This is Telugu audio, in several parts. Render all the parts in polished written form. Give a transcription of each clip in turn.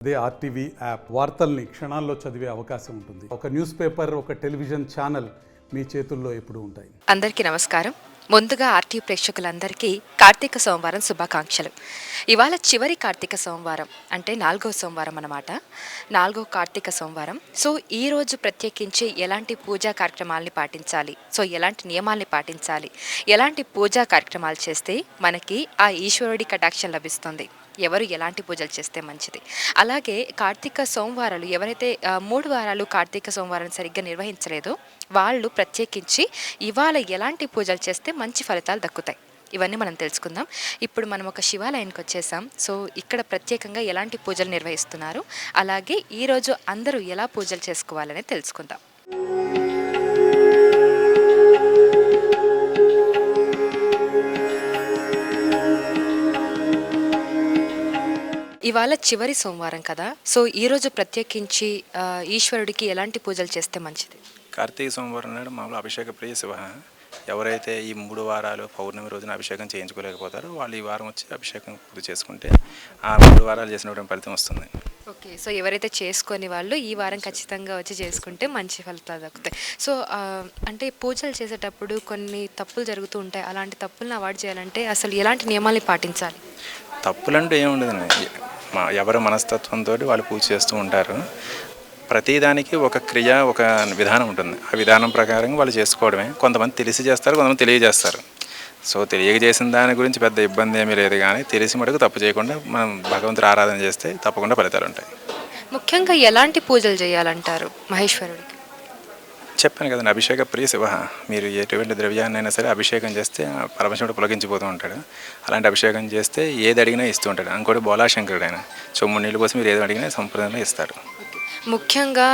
అదే ఆర్టీవీ యాప్ వార్తల్ని క్షణాల్లో చదివే అవకాశం ఉంటుంది. ఒక న్యూస్ పేపర్, ఒక టెలివిజన్ ఛానల్ మీ చేతుల్లో ఎప్పుడూ ఉంటాయి. అందరికీ నమస్కారం. ముందుగా ఆర్టీవీ ప్రేక్షకులందరికీ కార్తీక సోమవారం శుభాకాంక్షలు. ఇవాళ చివరి కార్తీక సోమవారం, అంటే 4వ సోమవారం అన్నమాట. 4వ కార్తీక సోమవారం. సో ఈరోజు ప్రత్యేకించి ఎలాంటి పూజా కార్యక్రమాలని పాటించాలి, సో ఎలాంటి నియమాల్ని పాటించాలి, ఎలాంటి పూజా కార్యక్రమాలు చేస్తే మనకి ఆ ఈశ్వరుడి కటాక్షం లభిస్తుంది, ఎవరు ఎలాంటి పూజలు చేస్తే మంచిది, అలాగే కార్తీక సోమవారాలు ఎవరైతే 3 వారాలు కార్తీక సోమవారం సరిగ్గా నిర్వహించలేదో వాళ్ళు ప్రత్యేకించి ఇవాళ ఎలాంటి పూజలు చేస్తే మంచి ఫలితాలు దక్కుతాయి, ఇవన్నీ మనం తెలుసుకుందాం. ఇప్పుడు మనం ఒక శివాలయానికి వచ్చేసాం. సో ఇక్కడ ప్రత్యేకంగా ఎలాంటి పూజలు నిర్వహిస్తున్నారు, అలాగే ఈరోజు అందరూ ఎలా పూజలు చేసుకోవాలని తెలుసుకుందాం. ఇవాళ చివరి సోమవారం కదా, సో ఈరోజు ప్రత్యేకించి ఈశ్వరుడికి ఎలాంటి పూజలు చేస్తే మంచిది? కార్తీక సోమవారం నాడు మామూలు అభిషేక ప్రియ శివ. ఎవరైతే ఈ 3 వారాలు పౌర్ణమి రోజున అభిషేకం చేయించుకోలేకపోతారో వాళ్ళు ఈ వారం వచ్చి అభిషేకం పూర్తి చేసుకుంటే ఆ 3 వారాలు చేసినటువంటి ఫలితం వస్తుంది. ఓకే, సో ఎవరైతే చేసుకొని వాళ్ళు ఈ వారం ఖచ్చితంగా వచ్చి చేసుకుంటే మంచి ఫలితాలు దక్కుతాయి. సో అంటే పూజలు చేసేటప్పుడు కొన్ని తప్పులు జరుగుతూ ఉంటాయి. అలాంటి తప్పులను అవాయిడ్ చేయాలంటే అసలు ఎలాంటి నియమాల్ని పాటించాలి? తప్పులంటూ ఏముండదండి, ఎవరి మనస్తత్వంతో వాళ్ళు పూజ చేస్తూ ఉంటారు. ప్రతిదానికి ఒక క్రియ, ఒక విధానం ఉంటుంది. ఆ విధానం ప్రకారం వాళ్ళు చేసుకోవడమే. కొంతమంది తెలిసి చేస్తారు, కొంతమంది తెలియజేస్తారు. సో తెలియజేసిన దాని గురించి పెద్ద ఇబ్బంది ఏమీ లేదు, కానీ తెలిసి మటుకు తప్పు చేయకుండా మనం భగవంతుడు ఆరాధన చేస్తే తప్పకుండా ఫలితాలు ఉంటాయి. ముఖ్యంగా ఎలాంటి పూజలు చేయాలంటారు మహేశ్వరుడికి? చెప్పాను కదండి, అభిషేక ప్రియ శివ. మీరు ఎటువంటి ద్రవ్యాన్నైనా సరే అభిషేకం చేస్తే పరమశివుడు పులకించిపోతూ ఉంటాడు. అలాంటి అభిషేకం చేస్తే ఏది అడిగినా ఇస్తూ ఉంటాడు. ఇంకోటి బోలాశంకరుడు ఆయన. సొమ్ము నీళ్ళు కోసం మీరు ఏది అడిగినా సంప్రదాయంలో ఇస్తారు. ముఖ్యంగా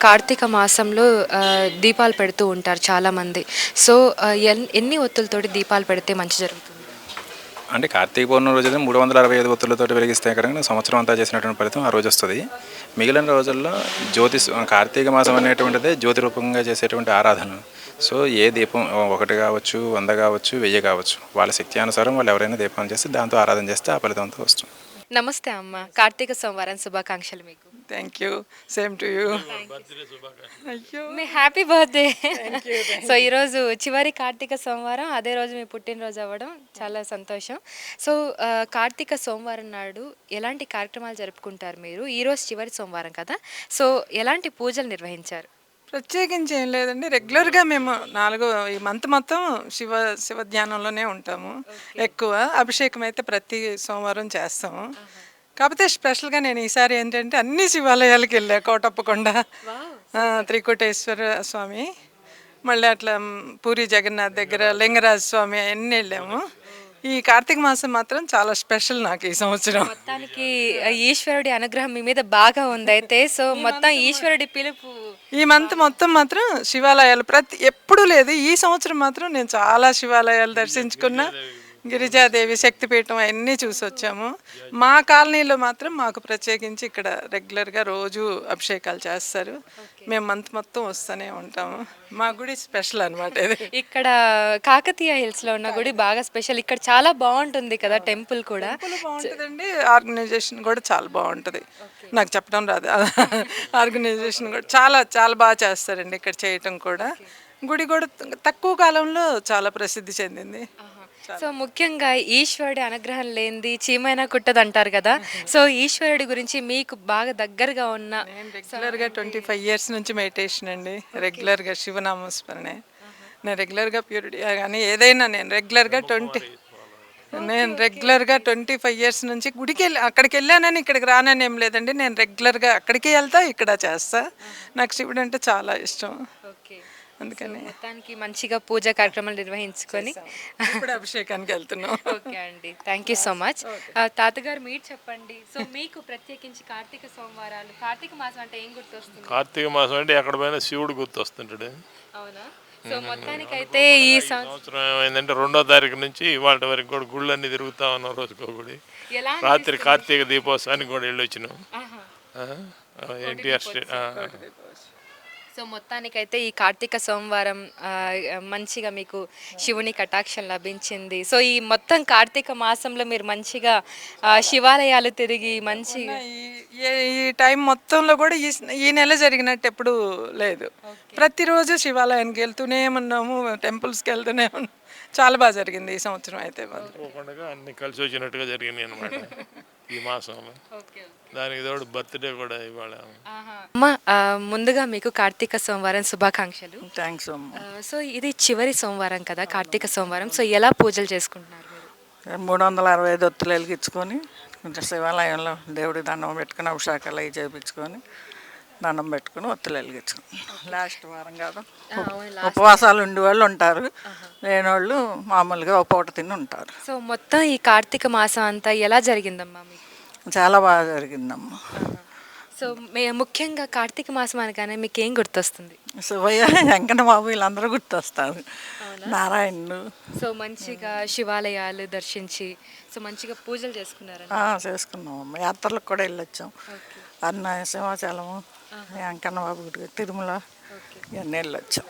కార్తీక మాసంలో దీపాలు పెడుతూ ఉంటారు చాలామంది. సో ఎన్ని ఒత్తులతోటి దీపాలు పెడితే మంచి జరుగుతుంది? అంటే కార్తీక పౌర్ణమి రోజు 365 ఒత్తులతో వెలిగిస్తే కనుక సంవత్సరం అంతా చేసినటువంటి ఫలితం ఆ రోజు వస్తుంది. మిగిలిన రోజుల్లో కార్తీక మాసం అనేటువంటిదే జ్యోతి రూపంగా చేసేటువంటి ఆరాధన. సో ఏ దీపం 1 కావచ్చు, 100 కావచ్చు, 1000 కావచ్చు, వాళ్ళ శక్తి అనుసారం వాళ్ళు ఎవరైనా దీపం చేస్తే దాంతో ఆరాధన చేస్తే ఆ ఫలితంతో వస్తుంది. నమస్తే అమ్మ, కార్తీక సోమవారం శుభాకాంక్షలు మీకు. Thank you, same to you. అయ్యో, మీ హ్యాపీ బర్త్డే. సో ఈరోజు చివరి కార్తీక సోమవారం, అదే రోజు మీ పుట్టినరోజు అవ్వడం చాలా సంతోషం. సో కార్తీక సోమవారం నాడు ఎలాంటి కార్యక్రమాలు జరుపుకుంటారు మీరు? ఈరోజు చివరి సోమవారం కదా, సో ఎలాంటి పూజలు నిర్వహించారు? ప్రత్యేకించి ఏం లేదండి. రెగ్యులర్గా మేము ఈ మంత్ మొత్తం శివ ధ్యానంలోనే ఉంటాము. ఎక్కువ అభిషేకం అయితే ప్రతి సోమవారం చేస్తాము. కాకపోతే స్పెషల్గా నేను ఈసారి ఏంటంటే అన్ని శివాలయాలకు వెళ్ళా. కోటప్పకొండ, త్రికోటేశ్వర స్వామి, మళ్ళీ అట్లా పూరి జగన్నాథ్ దగ్గర లింగరాజ స్వామి అన్నీ వెళ్ళాము. ఈ కార్తీక మాసం మాత్రం చాలా స్పెషల్ నాకు ఈ సంవత్సరం. మొత్తానికి ఈశ్వరుడి అనుగ్రహం మీ మీద బాగా ఉంది అయితే. సో మొత్తం ఈశ్వరుడి పిలుపు ఈ మంత్ మొత్తం మాత్రం శివాలయాలు ఎప్పుడూ లేదు. ఈ సంవత్సరం మాత్రం నేను చాలా శివాలయాలు దర్శించుకున్నా. గిరిజాదేవి శక్తిపీఠం అవన్నీ చూసి వచ్చాము. మా కాలనీలో మాత్రం మాకు ప్రత్యేకించి ఇక్కడ రెగ్యులర్గా రోజు అభిషేకాలు చేస్తారు. మేము మంత్ మొత్తం వస్తూనే ఉంటాము. మా గుడి స్పెషల్ అనమాట ఇది. ఇక్కడ కాకతీయ హిల్స్లో ఉన్న గుడి బాగా స్పెషల్. ఇక్కడ చాలా బాగుంటుంది కదా, టెంపుల్ కూడా బాగుంటుందండి. ఆర్గనైజేషన్ కూడా చాలా బాగుంటుంది. నాకు చెప్పడం రాదు. ఆర్గనైజేషన్ కూడా చాలా చాలా బాగా చేస్తారండి ఇక్కడ చేయటం కూడా. గుడి కూడా తక్కువ కాలంలో చాలా ప్రసిద్ధి చెందింది. సో ముఖ్యంగా ఈశ్వరుడి అనుగ్రహం లేనిది చీమైనా కుట్టదు అంటారు కదా. సో ఈశ్వరుడి గురించి మీకు బాగా దగ్గరగా ఉన్న రెగ్యులర్గా 25 years నుంచి మెడిటేషన్ అండి. రెగ్యులర్గా శివనామస్మరణే. నేను రెగ్యులర్గా ప్యూరిటీ కానీ ఏదైనా నేను రెగ్యులర్గా 25 years నుంచి గుడికి అక్కడికి వెళ్ళానని ఇక్కడికి రానని ఏం లేదండి. నేను రెగ్యులర్గా అక్కడికి వెళ్తా, ఇక్కడ చేస్తా. నాకు శివుడు అంటే చాలా ఇష్టం. అందుకని మొత్తానికి మంచిగా పూజా కార్యక్రమాలు నిర్వహించుకొని ఇప్పుడు అభిషేకానికి వెళ్తున్నాం. ఓకే అండి, థ్యాంక్ యూ సో మచ్. తాతగారు మీరు చెప్పండి. సో మీకు ప్రత్యేకించి కార్తీక సోమవారాలు, కార్తీక మాసం అంటే ఏం గుర్తొస్తుంది? కార్తీక మాసం అంటే ఎక్కడ పోయినా శివుడు గుర్తొస్తుంటాడు. అవునా? సో మొత్తానికైతే ఈ సంవత్సరం ఏమైందంటే 2వ తారీఖు నుంచి ఇవాళ వరకు కూడా గుళ్ళన్నీ తిరుగుతా ఉన్నాం. రోజుకో గుడి. రాత్రి కార్తీక దీపోత్సవానికి కూడా వెళ్ళొచ్చినాం. ఎన్టీఆర్ స్టేట్. సో మొత్తానికైతే ఈ కార్తీక సోమవారం మంచిగా మీకు శివుని కటాక్షం లభించింది. సో ఈ మొత్తం కార్తీక మాసంలో మీరు మంచిగా శివాలయాలు తిరిగి మంచిగా ఈ టైం మొత్తంలో కూడా ఈ నెల జరిగినట్టు ఎప్పుడు లేదు. ప్రతిరోజు శివాలయానికి వెళ్తూనే ఉన్నాము, టెంపుల్స్కి వెళ్తూనే ఉన్నాము. చాలా బాగా జరిగింది ఈ సంవత్సరం అయితే. అనుకోకుండా అన్ని కలిసి వచ్చినట్టుగా జరిగినాయి అనమాట ఈ మాసంలో. దానికి తోడు బర్త్డే కూడా ఇవాళ. అమ్మ ముందుగా మీకు కార్తీక సోమవారం శుభాకాంక్షలు. థ్యాంక్స్ అమ్మ. సో ఇది చివరి సోమవారం కదా కార్తీక సోమవారం. సో ఎలా పూజలు చేసుకుంటున్నారు మీరు? 365 ఒత్తులు వెలిగించుకొని కొంచెం శివాలయంలో దేవుడి దండం పెట్టుకుని అభిషేకాలు అవి చేయించుకొని దండం పెట్టుకుని ఒత్తులు వెలిగించుకుని లాస్ట్ వారం కాదు ఉపవాసాలు ఉండే వాళ్ళు ఉంటారు, లేని వాళ్ళు మామూలుగా ఒక పూట తిని ఉంటారు. సో మొత్తం ఈ కార్తీక మాసం అంతా ఎలా జరిగిందమ్మా మీకు? చాలా బాగా జరిగిందమ్మా. సో ముఖ్యంగా కార్తీక మాసం అనగానే మీకు ఏం గుర్తొస్తుంది? శివయ్య, వెంకన్న బాబు వీళ్ళందరూ గుర్తొస్తారు, నారాయణుడు. సో మంచిగా శివాలయాలు దర్శించి సో మంచిగా పూజలు చేసుకున్నారా? చేసుకున్నామమ్మ. యాత్రలకు కూడా వెళ్ళొచ్చాం. అన్న సింహాచలము, వెంకన్న బాబు గుడి, తిరుమల ఇవన్నీ వెళ్ళొచ్చాం.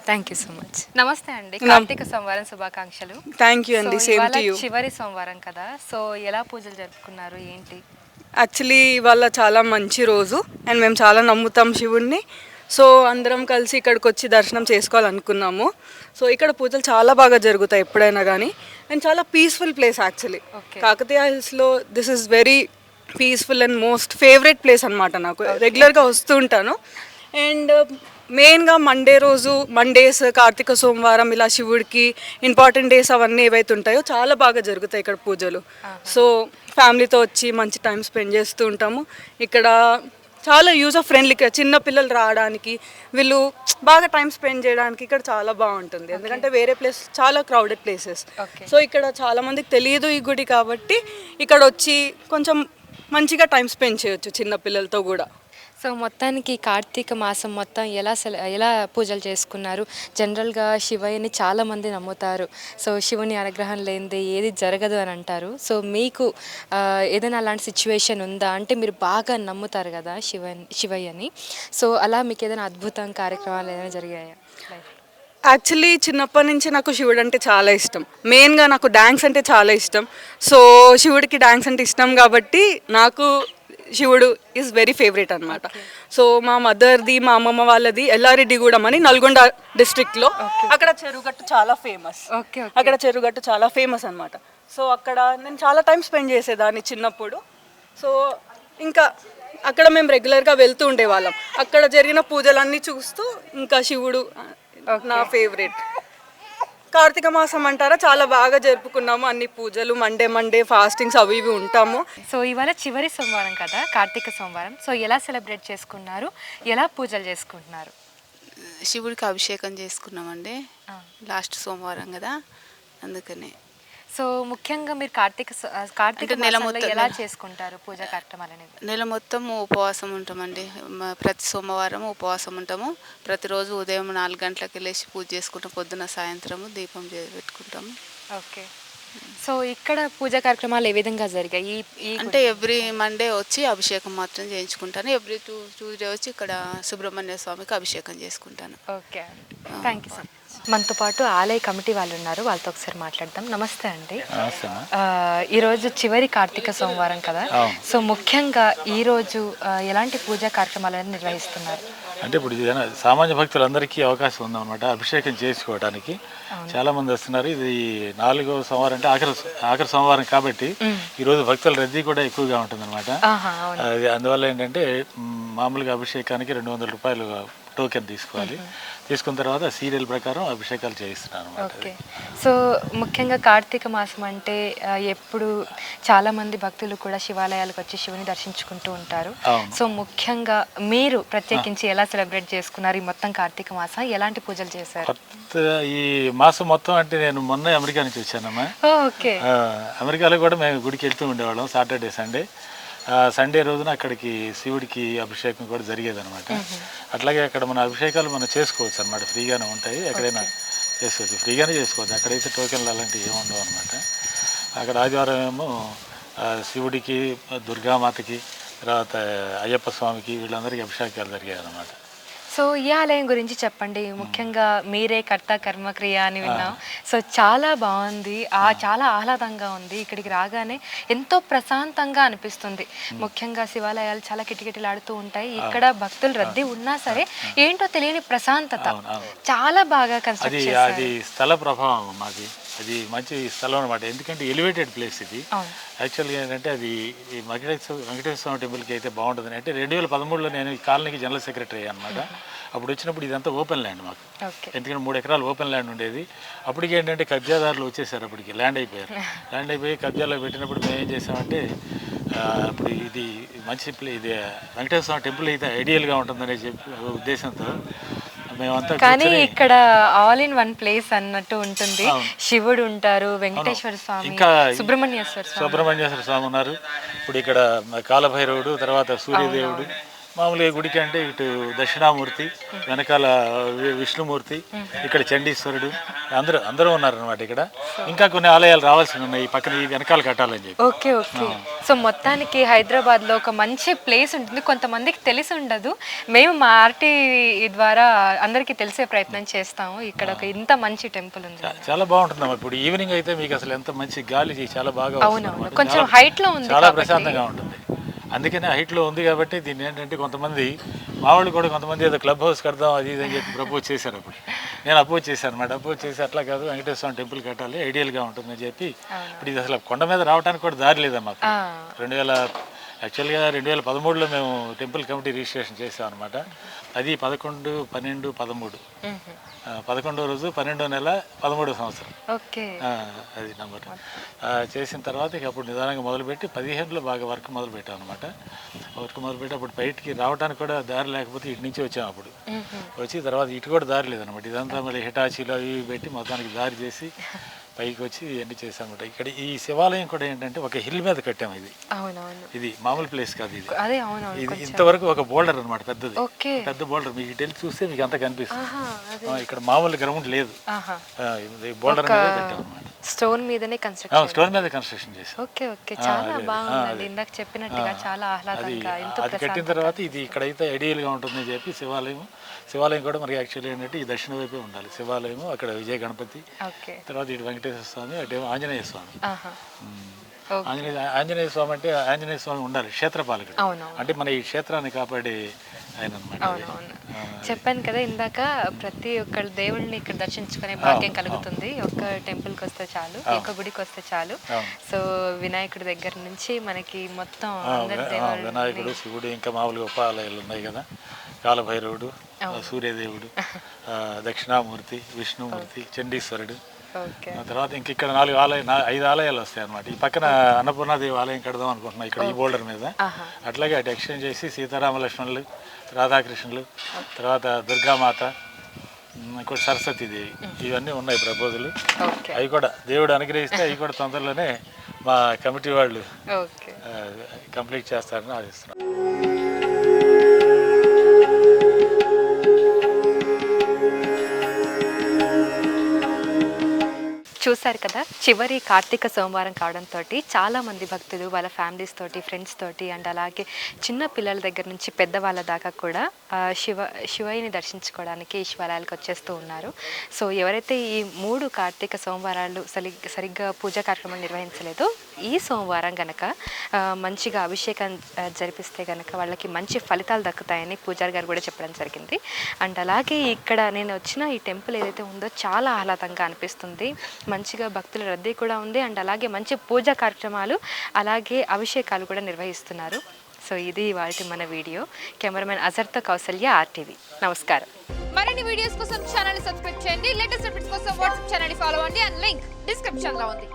Thank you so much. నమస్తే అండి, కార్తీక సోమవారం శుభాకాంక్షలు. థ్యాంక్ యూ అండి, సేమ్ టు యూ. చివరి సోమవారం కదా, సో ఎలా పూజలు జరుపుకున్నారు ఏంటి? యాక్చువల్లీ ఇవాళ చాలా మంచి రోజు అండ్ మేము చాలా నమ్ముతాం శివుణ్ణి. సో అందరం కలిసి ఇక్కడికి వచ్చి దర్శనం చేసుకోవాలనుకున్నాము. సో ఇక్కడ పూజలు చాలా బాగా జరుగుతాయి ఎప్పుడైనా కానీ, అండ్ చాలా పీస్ఫుల్ ప్లేస్ యాక్చువల్లీ. కాకతీయ హిల్స్లో this is very peaceful and most favourite place అనమాట. నాకు రెగ్యులర్గా వస్తూ ఉంటాను. అండ్ మెయిన్గా మండేస్ కార్తీక సోమవారం ఇలా శివుడికి ఇంపార్టెంట్ డేస్ అవన్నీ ఏవైతే ఉంటాయో చాలా బాగా జరుగుతాయి ఇక్కడ పూజలు. సో ఫ్యామిలీతో వచ్చి మంచి టైం స్పెండ్ చేస్తూ ఉంటాము. ఇక్కడ చాలా యూజర్ ఫ్రెండ్లీ, చిన్న పిల్లలు రావడానికి, వీళ్ళు బాగా టైం స్పెండ్ చేయడానికి ఇక్కడ చాలా బాగుంటుంది. ఎందుకంటే వేరే ప్లేస్ చాలా క్రౌడెడ్ ప్లేసెస్. సో ఇక్కడ చాలా మందికి తెలియదు ఈ గుడి కాబట్టి ఇక్కడ వచ్చి కొంచెం మంచిగా టైం స్పెండ్ చేయొచ్చు చిన్న పిల్లలతో కూడా. సో మొత్తానికి కార్తీక మాసం మొత్తం ఎలా పూజలు చేసుకున్నారు? జనరల్గా శివయ్యని చాలామంది నమ్ముతారు. సో శివుని అనుగ్రహం లేనిదే ఏది జరగదు అని అంటారు. సో మీకు ఏదైనా అలాంటి సిచ్యువేషన్ ఉందా? అంటే మీరు బాగా నమ్ముతారు కదా శివయ్యని. సో అలా మీకు ఏదైనా అద్భుతం కార్యక్రమాలు ఏదైనా జరిగాయా? యాక్చువల్లీ చిన్నప్పటి నుంచి నాకు శివుడు అంటే చాలా ఇష్టం. మెయిన్గా నాకు డ్యాన్స్ అంటే చాలా ఇష్టం. సో శివుడికి డ్యాన్స్ అంటే ఇష్టం కాబట్టి నాకు శివుడు ఈజ్ వెరీ ఫేవరెట్ అనమాట. సో మా మదర్ది, మా అమ్మమ్మ వాళ్ళది ఎల్లారెడ్డిగూడెం అని నల్గొండ డిస్ట్రిక్ట్లో. అక్కడ చెరుగట్టు చాలా ఫేమస్. అక్కడ చెరుగట్టు చాలా ఫేమస్ అనమాట. సో అక్కడ నేను చాలా టైం స్పెండ్ చేసేదాన్ని చిన్నప్పుడు. సో ఇంకా అక్కడ మేము రెగ్యులర్గా వెళ్తూ ఉండేవాళ్ళం. అక్కడ జరిగిన పూజలన్నీ చూస్తూ ఇంకా శివుడు నా ఫేవరెట్. కార్తీక మాసం అంటారా, చాలా బాగా జరుపుకున్నాము. అన్ని పూజలు, మండే ఫాస్టింగ్స్ అవి ఇవి ఉంటాము. సో ఇవాళ చివరి సోమవారం కదా కార్తీక సోమవారం. సో ఎలా సెలబ్రేట్ చేసుకున్నారు, ఎలా పూజలు చేసుకుంటున్నారు? శివుడికి అభిషేకం చేసుకున్నామండి, లాస్ట్ సోమవారం కదా, అందుకనే. సో ముఖ్యంగా మీరు కార్తీక నెల మొత్తం ఎలా చేసుకుంటారు పూజా కార్యక్రమాలు అనేవి? నెల మొత్తం ఉపవాసం ఉంటామండి. ప్రతి సోమవారం ఉపవాసం ఉంటాము. ప్రతిరోజు ఉదయం 4 గంటలకు వెళ్ళేసి పూజ చేసుకుంటాం. పొద్దున సాయంత్రము దీపం పెట్టుకుంటాము. ఓకే. సో ఇక్కడ పూజా కార్యక్రమాలు ఏ విధంగా జరిగాయి? అంటే ఎవ్రీ మండే వచ్చి అభిషేకం మాత్రం చేయించుకుంటాను. ఎవ్రీ ట్యూస్డే వచ్చి ఇక్కడ సుబ్రహ్మణ్య స్వామికి అభిషేకం చేసుకుంటాను. Okay, thank you sir. మనతో పాటు ఆలయ కమిటీ వాళ్ళు ఉన్నారు, వాళ్ళతో ఒకసారి మాట్లాడదాం. నమస్తే అండి. ఈరోజు చివరి కార్తీక సోమవారం కదా, సో ముఖ్యంగా ఈరోజు ఎలాంటి పూజా కార్యక్రమాలు నిర్వహిస్తున్నారు? అంటే ఇప్పుడు సామాన్య భక్తులందరికీ అవకాశం ఉందన్నమాట అభిషేకం చేసుకోవడానికి. చాలా మంది వస్తున్నారు. ఇది 4వ సోమవారం అంటే ఆఖరి సోమవారం కాబట్టి ఈరోజు భక్తుల రద్దీ కూడా ఎక్కువగా ఉంటుంది అనమాట. అందువల్ల ఏంటంటే మామూలుగా అభిషేకానికి 200 రూపాయలు టోకెన్ తీసుకోవాలి. తీసుకున్న తర్వాత సీరియల్ ప్రకారం అభిషేకాలు చేయిస్తున్నాను అనమాట. ఓకే. సో ముఖ్యంగా కార్తీక మాసం అంటే ఎప్పుడు చాలా మంది భక్తులు కూడా శివాలయాలకు వచ్చి శివుని దర్శించుకుంటూ ఉంటారు. సో ముఖ్యంగా మీరు ప్రత్యేకించి ఎలా సెలబ్రేట్ చేసుకున్నారు ఈ మొత్తం కార్తీక మాసం? ఎలాంటి పూజలు చేశారు? ఈ మాసం మొత్తం అంటే నేను మొన్న అమెరికా నుంచి వచ్చానమ్మా. ఓకే. అమెరికాలో కూడా మేము గుడికి వెళ్తూ ఉండేవాళ్ళం సాటర్డే సండే రోజున అక్కడికి శివుడికి అభిషేకం కూడా జరిగేది అనమాట. అట్లాగే అక్కడ మన అభిషేకాలు మనం చేసుకోవచ్చు అనమాట, ఫ్రీగానే ఉంటాయి. ఎక్కడైనా చేసుకోవచ్చు, ఫ్రీగానే చేసుకోవచ్చు. అక్కడైతే టోకెన్లు అలాంటివి ఏమి ఉండవు అనమాట. అక్కడ ఆదివారం ఏమో శివుడికి, దుర్గామాతకి, తర్వాత అయ్యప్ప స్వామికి వీళ్ళందరికీ అభిషేకాలు జరిగాయి అనమాట. సో ఈ ఆలయం గురించి చెప్పండి, ముఖ్యంగా మీరే కర్త కర్మ క్రియ అని విన్నాం. సో చాలా బాగుంది, చాలా ఆహ్లాదంగా ఉంది. ఇక్కడికి రాగానే ఎంతో ప్రశాంతంగా అనిపిస్తుంది. ముఖ్యంగా శివాలయాలు చాలా కిటకిటలాడుతూ ఉంటాయి, ఇక్కడ భక్తులు రద్దీ ఉన్నా సరే ఏంటో తెలియని ప్రశాంతత, చాలా బాగా కన్స్ట్రక్ట్ చేశారు. అది స్థల ప్రభావం మాది, అది మంచి స్థలం అనమాట. ఎందుకంటే ఎలివేటెడ్ ప్లేస్ ఇది. యాక్చువల్గా ఏంటంటే అది ఈ వెంకటేశ్వర స్వామి టెంపుల్కి అయితే బాగుంటుంది. అంటే 2013లో నేను ఈ కాలనీకి జనరల్ సెక్రటరీ అనమాట. అప్పుడు వచ్చినప్పుడు ఇదంతా ఓపెన్ ల్యాండ్ మాకు, ఎందుకంటే 3 ఎకరాలు ఓపెన్ ల్యాండ్ ఉండేది. అప్పటికి ఏంటంటే కబ్జాదారులు వచ్చేసారు, అప్పటికి ల్యాండ్ అయిపోయి కబ్జాలో పెట్టినప్పుడు మేము ఏం చేసామంటే ఇప్పుడు ఇది మంచి ఇది వెంకటేశ్వర స్వామి టెంపుల్ అయితే ఐడియల్గా ఉంటుందనే చెప్పి ఉద్దేశంతో మేమంతా. కానీ ఇక్కడ ఆల్ ఇన్ వన్ ప్లేస్ అన్నట్టు ఉంటుంది. శివుడు ఉంటారు, వెంకటేశ్వర స్వామి, ఇంకా సుబ్రహ్మణ్యేశ్వర స్వామి ఉన్నారు. ఇప్పుడు ఇక్కడ కాలభైరవుడు, తర్వాత సూర్యదేవుడు, మామూలుగా గుడికి అంటే ఇటు దక్షిణామూర్తి, వెనకాల విష్ణుమూర్తి, ఇక్కడ చండీశ్వరుడు, అందరూ ఉన్నారనమాట ఇక్కడ. ఇంకా కొన్ని ఆలయాలు రావాల్సి ఉన్నాయి, పక్కన ఈ వెనకాల కట్టాలని చెప్పి. ఓకే. సో మొత్తానికి హైదరాబాద్లో ఒక మంచి ప్లేస్ ఉంటుంది, కొంతమందికి తెలిసి ఉండదు. మేము మా ఆర్టీ ద్వారా అందరికీ తెలిసే ప్రయత్నం చేస్తాము. ఇక్కడ ఒక ఇంత మంచి టెంపుల్ ఉంది, చాలా బాగుంటుంది. ఇప్పుడు ఈవినింగ్ అయితే మీకు అసలు ఎంత మంచి గాలి, చాలా బాగా, కొంచెం హైట్ లో ఉంది, చాలా ప్రశాంతంగా ఉంటుంది. అందుకనే హైట్లో ఉంది కాబట్టి దీన్ని ఏంటంటే కొంతమంది మా వాళ్ళు కూడా కొంతమంది ఏదో క్లబ్ హౌస్ కడదాం అది ఇది అని చెప్పి ప్రపోజ్ చేశారు. అప్పుడు నేను అపోజ్ చేశాను అనమాట. అపోజ్ చేసి అట్లా కాదు, వెంకటేశ్వర స్వామి టెంపుల్ కట్టాలి, ఐడియల్గా ఉంటుందని చెప్పి. ఇప్పుడు ఇది అసలు కొండ మీద రావడానికి కూడా దారి లేదమ్మా. 2013లో మేము టెంపుల్ కమిటీ రిజిస్ట్రేషన్ చేసాం అనమాట. అది 11, 12, 13 11వ రోజు 12వ నెల 13వ సంవత్సరం. అది నెంబర్ చేసిన తర్వాత ఇక అప్పుడు నిదానంగా మొదలుపెట్టి 15లో బాగా వర్క్ మొదలు పెట్టాం అనమాట. వర్క్ మొదలుపెట్టి అప్పుడు బయటికి రావడానికి కూడా దారి లేకపోతే ఇటు నుంచి వచ్చాం. అప్పుడు వచ్చి తర్వాత ఇటు కూడా దారి లేదనమాట. ఇదంతా మళ్ళీ హిటాచీలో అవి పెట్టి మొత్తానికి దారి చేసి పైకి వచ్చి ఇవన్నీ చేసామన్నమాట. ఇక్కడ ఈ శివాలయం కూడా ఏంటంటే ఒక హిల్ మీద కట్టాము. ఇది మామూలు ప్లేస్ కాదు, ఇది ఇంతవరకు ఒక బోల్డర్ అనమాట, పెద్ద బోల్డర్. మీకు ఇటు చూస్తే మీకు అంతా కనిపిస్తుంది. ఇక్కడ మామూలు గ్రౌండ్ లేదు, బోల్డర్ మీద కట్టాం అనమాట. స్టోన్ మీదనే కన్స్ట్రక్షన్ చేసాం. చాలా బాగుంది, ఇందాక చెప్పినట్టుగా చాలా ఆహ్లాదంగా. అది కట్టిన తర్వాత ఇది ఇక్కడైతే ఐడియల్గా ఉంటుందని చెప్పి శివాలయం కూడా మరి యాక్చువల్లీ ఏంటంటే ఈ దక్షిణ వైపే ఉండాలి శివాలయం. అక్కడ విజయ గణపతి, తర్వాత ఇటు వెంకటేశ్వర స్వామి, అటు ఆంజనేయ స్వామి. ఆంజనేయ స్వామి అంటే ఆంజనేయ స్వామి ఉండాలి, క్షేత్రపాలకుడు. అంటే మన ఈ క్షేత్రాన్ని కాపాడే ఆయన అనమాట. చెప్పాను కదా ఇందాక, ప్రతి ఒక్క దేవుళ్ళని ఇక్కడ దర్శించుకునే భాగ్యం కలుగుతుంది. ఒక్క టెంపుల్కి వస్తే చాలు, ఒక్క గుడికి వస్తే చాలు. సో వినాయకుడి దగ్గర నుంచి మనకి మొత్తం వినాయకుడు, శివుడు, ఇంకా మామూలుగా ఉపాలయాలు ఉన్నాయి కదా, కాలభైరవుడు, సూర్యదేవుడు, దక్షిణామూర్తి, విష్ణుమూర్తి, చండీశ్వరుడు. తర్వాత ఇంక ఇక్కడ 5 ఆలయాలు వస్తాయి అనమాట. ఈ పక్కన అన్నపూర్ణాదేవి ఆలయం కడదాం అనుకుంటున్నాం ఇక్కడ ఈ బోల్డర్ మీద. అట్లాగే అటు ఎక్స్టెండ్ చేసి సీతారామ లక్ష్మణులు, రాధాకృష్ణులు, తర్వాత దుర్గామాత, ఇంకోటి సరస్వతీదేవి, ఇవన్నీ ఉన్నాయి ప్రపోజలు. అవి కూడా దేవుడు అనుగ్రహిస్తే అవి కూడా తొందరలోనే మా కమిటీ వాళ్ళు కంప్లీట్ చేస్తారని ఆశిస్తున్నాం. చూశారు కదా, చివరి కార్తీక సోమవారం కావడంతో చాలామంది భక్తులు వాళ్ళ ఫ్యామిలీస్ తోటి, ఫ్రెండ్స్ తోటి, అండ్ అలాగే చిన్న పిల్లల దగ్గర నుంచి పెద్దవాళ్ళ దాకా కూడా శివయ్యని దర్శించుకోవడానికి శివాలయాలకు వచ్చేస్తూ ఉన్నారు. సో ఎవరైతే ఈ 3 కార్తీక సోమవారాలు సరిగ్గా పూజా కార్యక్రమాలు నిర్వహించలేదో, ఈ సోమవారం కనుక మంచిగా అభిషేకం జరిపిస్తే కనుక వాళ్ళకి మంచి ఫలితాలు దక్కుతాయని పూజారి గారు కూడా చెప్పడం జరిగింది. అండ్ అలాగే ఇక్కడ నేను వచ్చిన ఈ టెంపుల్ ఏదైతే ఉందో చాలా ఆహ్లాదంగా అనిపిస్తుంది, మంచిగా భక్తుల రద్దీ కూడా ఉంది. అండ్ అలాగే మంచి పూజా కార్యక్రమాలు, అలాగే అభిషేకాలు కూడా నిర్వహిస్తున్నారు. సో ఇది వాటి మన వీడియో. కెమెరామెన్ అజర్తో కౌసల్య, RTV. నమస్కారం. మరిన్ని వీడియోస్ కోసం ఛానల్ సబ్స్క్రైబ్ చేయండి. లేటెస్ట్ అప్డేట్స్ కోసం వాట్సాప్ ఛానల్ ఫాలో అవ్వండి. అండ్ లింక్ డిస్క్రిప్షన్ లో ఉంది.